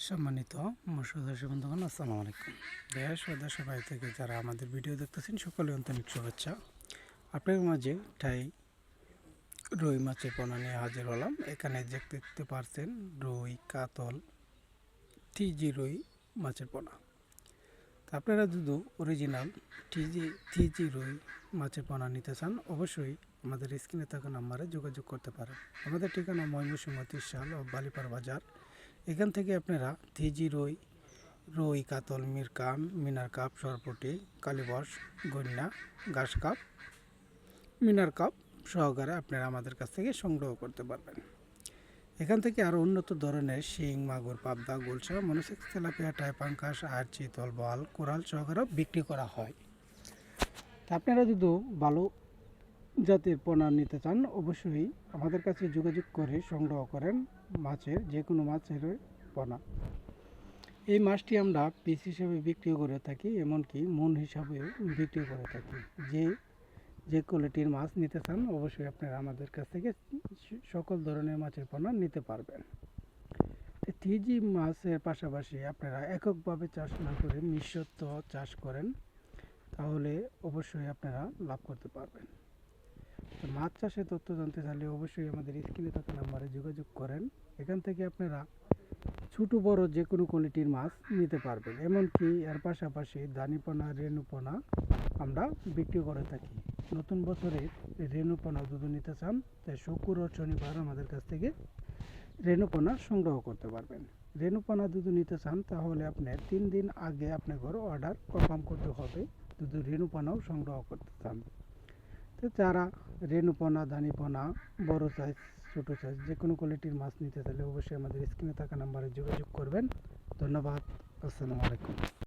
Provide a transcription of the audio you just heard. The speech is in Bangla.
সম্মানিত সদস্য বন্ধুগণ, আসসালামু আলাইকুম। দেশ ও দেশের বাইরে থেকে যারা আমাদের ভিডিও দেখতেছেন সকলে আন্তরিক শুভেচ্ছা। আপনাদের মাঝে ঠাই রুই মাছের পোনা নিয়ে হাজির হলাম। এখানে দেখতে পারছেন রুই, কাতল, থিজি রুই মাছের পোনা। আপনারা যদি অরিজিনাল থিজি রুই মাছের পোনা নিতে চান অবশ্যই আমাদের স্ক্রিনে থাকা নাম্বারে যোগাযোগ করতে পারেন। আমাদের ঠিকানা ময়মনসিংহ ত্রিশাল ও বালিপাড় বাজার। এখান থেকে আপনারা থিজি রুই, কাতল, মিনার কাপ, সরপুঁটি, কালীবস, গন্যা, ঘাস কাপ, মিনার কাপ সহকারে আপনারা আমাদের কাছ থেকে সংগ্রহ করতে পারবেন। এখান থেকে আরও উন্নত ধরনের শিং, মাগুর, পাবদা, গুলশা, মনোসেক্স, তেলাপিয়া, টাই, পাঙ্কাশ, আর চিতল, বোয়াল, কোরাল সহকারে বিক্রি করা হয়। আপনারা যদি ভালো জাতের পোনা নিতে চান অবশ্যই আমাদের কাছে যোগাযোগ করে সংগ্রহ করেন মাছের যে কোনো মাছের পোনা। এই মাছটি আমরা পিস হিসেবে বিক্রি করে থাকি, এমনকি মন হিসাবেও বিক্রি করে থাকি। যে কোয়ালিটির মাছ নিতে চান অবশ্যই আপনারা আমাদের কাছ থেকে সকল ধরনের মাছের পোনা নিতে পারবেন। থিজি মাছের পাশাপাশি আপনারা এককভাবে চাষ না করে মিশ্রত্ব চাষ করেন তাহলে অবশ্যই আপনারা লাভ করতে পারবেন। তো মাছ চাষের তথ্য জানতে চাইলে অবশ্যই আমাদের স্ক্রিনে থাকা নাম্বারে যোগাযোগ করেন। এখান থেকে আপনারা ছোটো বড় যে কোনো কোয়ালিটির মাছ নিতে পারবেন, এমনকি এর পাশাপাশি দানিপোনা, রেণুপোনা আমরা বিক্রি করে থাকি। নতুন বছরে রেণুপোনা যদি নিতে চান তাই শুক্র ও শনিবার আমাদের কাছ থেকে রেণুপোনা সংগ্রহ করতে পারবেন। রেণুপোনা যদি নিতে চান তাহলে আপনার 3 দিন আগে আপনার ঘরে অর্ডার কনফার্ম করতে হবে যদি রেণুপোনাও সংগ্রহ করতে চান। তো যারা রেণুপোনা, দানিপোনা, বড় সাইজ, ছোটো সাইজ যে কোনো কোয়ালিটির মাছ নিতে চাইলে অবশ্যই আমাদের স্ক্রিনে থাকা নাম্বারে যোগাযোগ করবেন। ধন্যবাদ। আসসালামু আলাইকুম।